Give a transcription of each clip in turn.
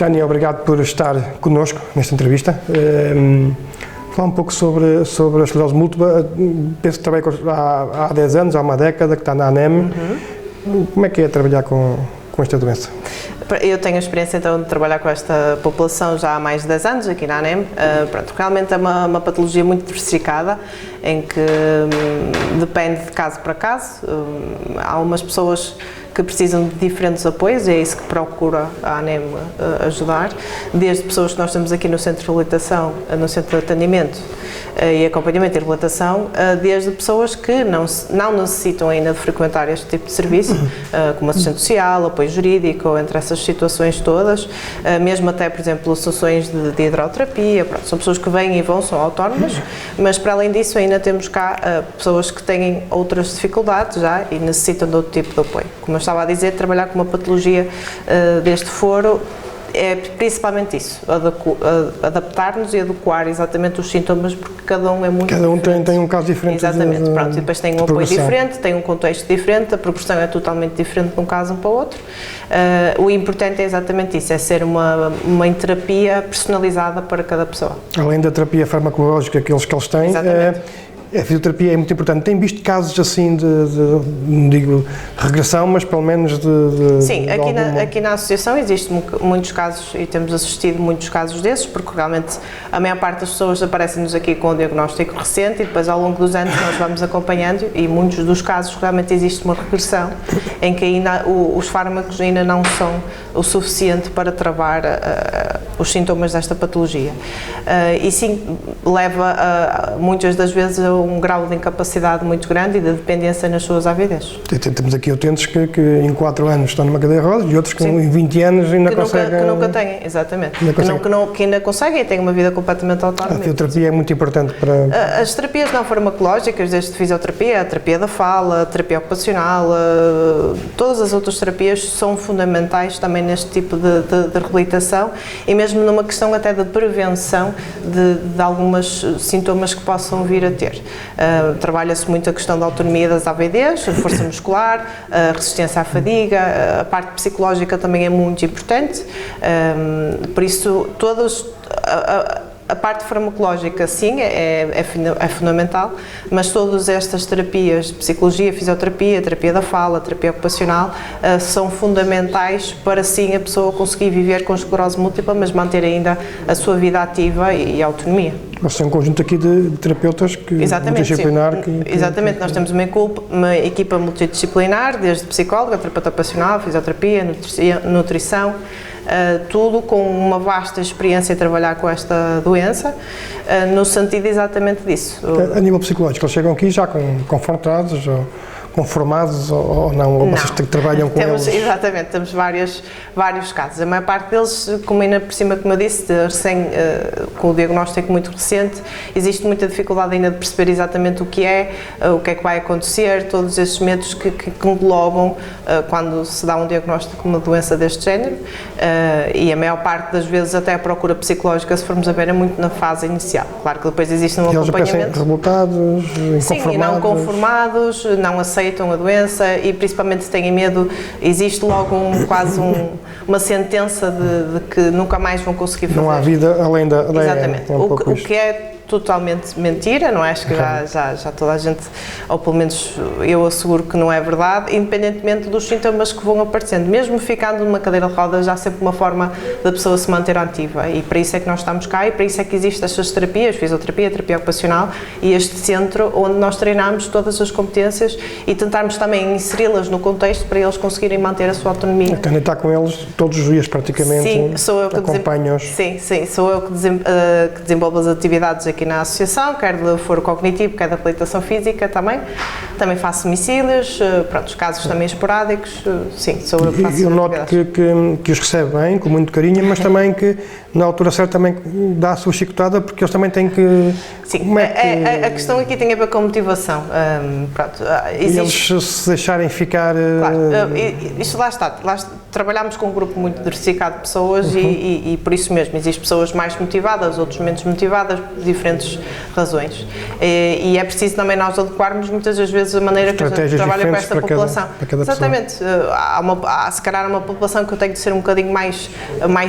Tânia, obrigado por estar connosco nesta entrevista. Falar um pouco sobre a esclerose múltipla. Penso que trabalho há 10 anos, há uma década, que está na ANEM. Como é que é trabalhar com esta doença? Eu tenho a experiência então de trabalhar com esta população já há mais de 10 anos aqui na ANEM. Realmente é uma patologia muito diversificada, em que depende de caso para caso. Há umas pessoas que precisam de diferentes apoios e é isso que procura a ANEM ajudar, desde pessoas que nós temos aqui no centro de reabilitação, no centro de atendimento e acompanhamento e reabilitação, desde pessoas que não necessitam ainda de frequentar este tipo de serviço, como assistente social, apoio jurídico, entre essas situações todas, mesmo até, por exemplo, sessões de hidroterapia. Pronto, são pessoas que vêm e vão, são autónomas, mas para além disso ainda temos cá pessoas que têm outras dificuldades já e necessitam de outro tipo de apoio. Como eu estava a dizer, trabalhar com uma patologia deste foro é principalmente isso, adaptar-nos e adequar exatamente os sintomas, porque cada um é muito Cada um diferente. tem um caso diferente. Exatamente, pronto, e depois tem um apoio diferente, tem um contexto diferente, a progressão é totalmente diferente de um caso para o outro. O importante é exatamente isso, é ser uma terapia personalizada para cada pessoa. Além da terapia farmacológica que eles têm, a fisioterapia é muito importante. Tem visto casos assim não digo regressão, mas pelo menos de Sim, aqui na associação existem muitos casos e temos assistido muitos casos desses, porque realmente a maior parte das pessoas aparecem-nos aqui com um diagnóstico recente e depois ao longo dos anos nós vamos acompanhando e muitos dos casos realmente existe uma regressão em que ainda os fármacos ainda não são o suficiente para travar os sintomas desta patologia. E sim, leva muitas das vezes a um grau de incapacidade muito grande e de dependência nas suas AVDs. Temos aqui utentes que em 4 anos estão numa cadeira de rodas e outros que em 20 anos ainda conseguem... Que nunca têm, exatamente. Que ainda conseguem e têm uma vida completamente autónoma. A fisioterapia é muito importante para... As terapias não farmacológicas, desde fisioterapia, a terapia da fala, a terapia ocupacional, todas as outras terapias são fundamentais também neste tipo de reabilitação e mesmo numa questão até de prevenção de alguns sintomas que possam vir a ter. Trabalha-se muito a questão da autonomia das AVDs, a força muscular, a resistência à fadiga, a parte psicológica também é muito importante, por isso a parte farmacológica sim é fundamental, mas todas estas terapias, psicologia, fisioterapia, terapia da fala, terapia ocupacional, são fundamentais para sim a pessoa conseguir viver com esclerose múltipla, mas manter ainda a sua vida ativa e a autonomia. Nós temos um conjunto aqui de terapeutas multidisciplinar. Exatamente, nós temos uma equipa multidisciplinar, desde psicóloga, terapeuta ocupacional, fisioterapia, nutrição, tudo com uma vasta experiência em trabalhar com esta doença, no sentido exatamente disso. A nível psicológico, eles chegam aqui já confortados, conformados ou não? Ou vocês trabalham com eles? Exatamente, temos vários casos. A maior parte deles, como ainda por cima, como eu disse, com o diagnóstico muito recente, existe muita dificuldade ainda de perceber exatamente o que é que vai acontecer, todos esses medos que englobam quando se dá um diagnóstico de uma doença deste género, e a maior parte das vezes até a procura psicológica, se formos a ver, é muito na fase inicial. Claro que depois existe um acompanhamento. Eles revoltados, inconformados? Sim, e não conformados, não aceitam a doença e principalmente têm medo, existe logo quase uma sentença de que nunca mais vão conseguir fazer. Não há vida além da... Exatamente, o que é totalmente mentira, não é? Acho que já toda a gente, ou pelo menos eu asseguro que não é verdade, independentemente dos sintomas que vão aparecendo. Mesmo ficando numa cadeira de rodas, já há sempre uma forma da pessoa se manter ativa e para isso é que nós estamos cá e para isso é que existem estas terapias, fisioterapia, terapia ocupacional e este centro onde nós treinamos todas as competências e tentarmos também inseri-las no contexto para eles conseguirem manter a sua autonomia. A Tânia está com eles todos os dias praticamente? Sim, sou eu que acompanho-os? Sim, sou eu que desenvolvo as atividades aqui na associação, quer de foro cognitivo, quer de habilitação física também faço domicílios, os casos também esporádicos, sim, sou eu que faço. Eu noto que os recebe bem, com muito carinho, mas também que na altura certa também dá a sua chicotada, porque eles também têm que... Sim, a questão aqui tem a ver com motivação, e eles se deixarem ficar... Claro, isto lá está, trabalhamos com um grupo muito diversificado de pessoas e por isso mesmo, existem pessoas mais motivadas, outros menos motivadas, por diferentes razões. E é preciso também nós adequarmos muitas das vezes a maneira que a gente trabalha com esta população. Para cada exatamente. Há se calhar uma população que eu tenho de ser um bocadinho mais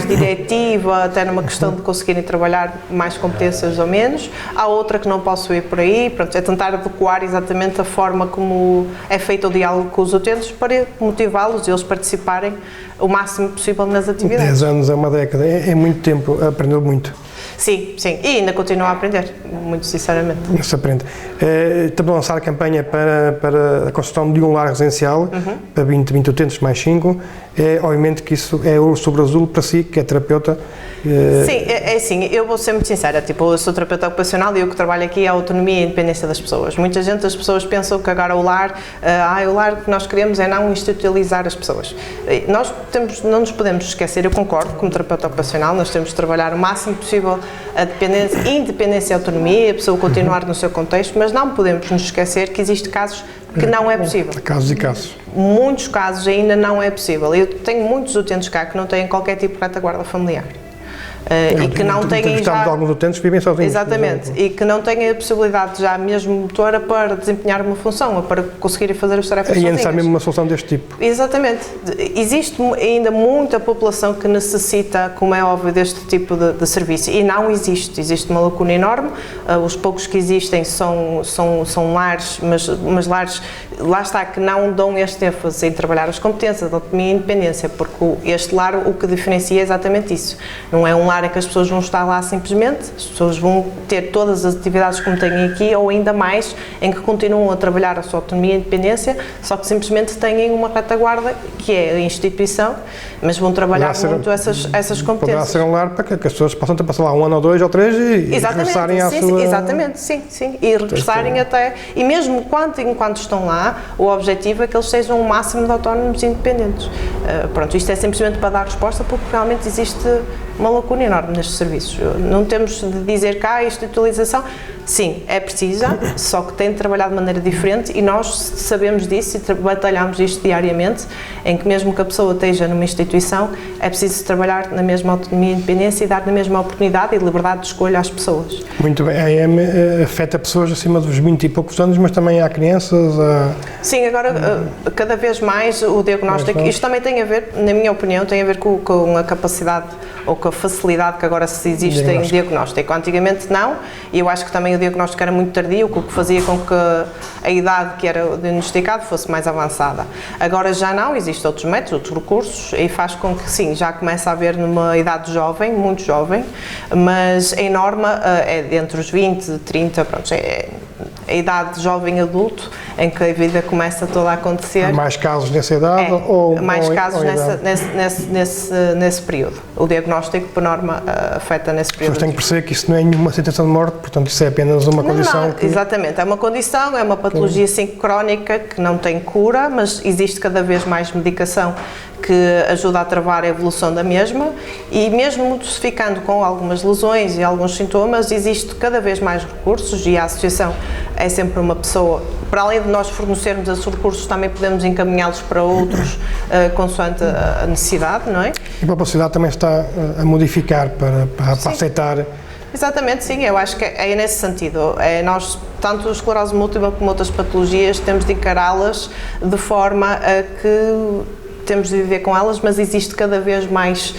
diretiva, até numa questão de conseguirem trabalhar mais competências ou menos. Há outra que não posso ir por aí. Pronto, é tentar adequar exatamente a forma como é feito o diálogo com os utentes para motivá-los e eles participarem o máximo possível nas atividades. 10 anos é uma década, é muito tempo, aprendeu muito. Sim, sim, e ainda continuo a aprender, muito sinceramente. Não se aprende. Estamos a lançar a campanha para a construção de um lar residencial, para 20 utentes mais 5. Obviamente que isso é ouro sobre azul para si, que é terapeuta. Sim, é assim, eu vou ser muito sincera, eu sou terapeuta ocupacional e o que trabalho aqui é a autonomia e a independência das pessoas. Muita gente, as pessoas pensam que agora o lar que nós queremos é não institucionalizar as pessoas. Nós não nos podemos esquecer, eu concordo, como terapeuta ocupacional, nós temos de trabalhar o máximo possível a independência e a autonomia, a pessoa continuar no seu contexto, mas não podemos nos esquecer que existem casos que não é possível. Casos e casos. Muitos casos ainda não é possível. Eu tenho muitos utentes cá que não têm qualquer tipo de retaguarda familiar. E que não têm já... alguns utentes que vivem sozinhos. Exatamente, e que não têm a possibilidade já mesmo motora para desempenhar uma função ou para conseguirem fazer as tarefas sozinhas. E é necessário mesmo uma solução deste tipo. Exatamente. Existe ainda muita população que necessita, como é óbvio, deste tipo de serviço e não existe. Existe uma lacuna enorme, os poucos que existem são lares, mas lares, lá está, que não dão este ênfase em trabalhar as competências, a autonomia e a independência, porque este lar o que diferencia é exatamente isso. Não é um lar em que as pessoas vão estar lá simplesmente, as pessoas vão ter todas as atividades como têm aqui ou ainda mais, em que continuam a trabalhar a sua autonomia e independência, só que simplesmente têm uma retaguarda que é a instituição, mas vão trabalhar muito essas competências. Poderá ser um lar para que as pessoas possam ter passado lá 1 ano ou 2 ou 3 e regressarem à sua... Exatamente, sim, e regressarem até, e mesmo enquanto estão lá, o objetivo é que eles sejam o máximo de autónomos e independentes. Pronto, isto é simplesmente para dar resposta porque realmente existe uma lacuna enorme nestes serviços. Não temos de dizer que a institucionalização, sim, é precisa, só que tem de trabalhar de maneira diferente e nós sabemos disso e batalhamos disto diariamente, em que mesmo que a pessoa esteja numa instituição, é preciso trabalhar na mesma autonomia e independência e dar na mesma oportunidade e liberdade de escolha às pessoas. Muito bem, a EM afeta pessoas acima dos 20 e poucos anos, mas também há crianças? Sim, agora cada vez mais o diagnóstico, isto também tem a ver, na minha opinião, tem a ver com a capacidade ou com a facilidade que agora se existe em diagnóstico. Antigamente não, e eu acho que também o diagnóstico era muito tardio, o que fazia com que a idade que era diagnosticado fosse mais avançada. Agora já não, existem outros métodos, outros recursos, e faz com que sim, já começa a haver numa idade jovem, muito jovem, mas em norma é entre os 20 e 30, pronto, é a idade jovem adulto, em que a vida começa toda a acontecer. Há mais casos nessa idade? Mais casos nesse período. O diagnóstico, por norma, afeta nesse período. As pessoas têm que perceber que isso não é nenhuma sentença de morte, portanto isso é apenas uma condição que... Exatamente, é uma condição, é uma patologia sim crónica que não tem cura, mas existe cada vez mais medicação que ajuda a travar a evolução da mesma e mesmo ficando com algumas lesões e alguns sintomas, existe cada vez mais recursos e a associação é sempre uma pessoa, para além de nós fornecermos esses recursos, também podemos encaminhá-los para outros consoante a necessidade, não é? E a própria sociedade também está a modificar para aceitar... Exatamente, sim, eu acho que é nesse sentido. Nós, tanto a esclerose múltipla como outras patologias, temos de encará-las de forma a que temos de viver com elas, mas existe cada vez mais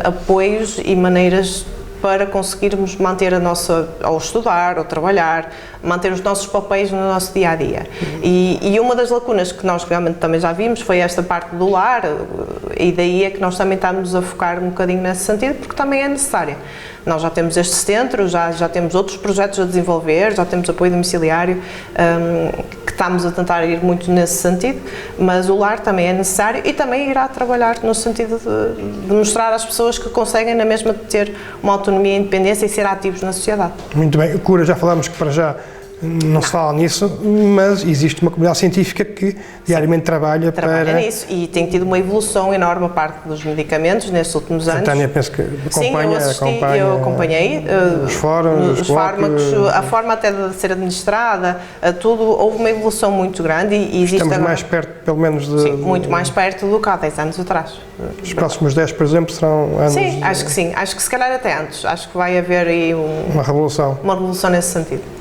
apoios e maneiras para conseguirmos manter a nossa, ou estudar, ou trabalhar, manter os nossos papéis no nosso dia-a-dia. E uma das lacunas que nós realmente também já vimos foi esta parte do lar, e daí é que nós também estamos a focar um bocadinho nesse sentido, porque também é necessária. Nós já temos este centro, já temos outros projetos a desenvolver, já temos apoio domiciliário, que estamos a tentar ir muito nesse sentido, mas o lar também é necessário e também irá trabalhar no sentido de mostrar às pessoas que conseguem na mesma ter uma autonomia e independência e ser ativos na sociedade. Muito bem. Cura, já falámos que para já Não se fala nisso, mas existe uma comunidade científica que diariamente trabalha para... nisso e tem tido uma evolução enorme a parte dos medicamentos nestes últimos anos. A Tânia, penso que Eu acompanhei os fóruns, os fármacos, a forma até de ser administrada, tudo, houve uma evolução muito grande e existe Estamos agora, mais perto, pelo menos, muito mais perto do que há 10 anos atrás. Os próximos 10, por exemplo, serão anos... Sim, acho que se calhar até antes, acho que vai haver aí uma revolução. Uma revolução nesse sentido.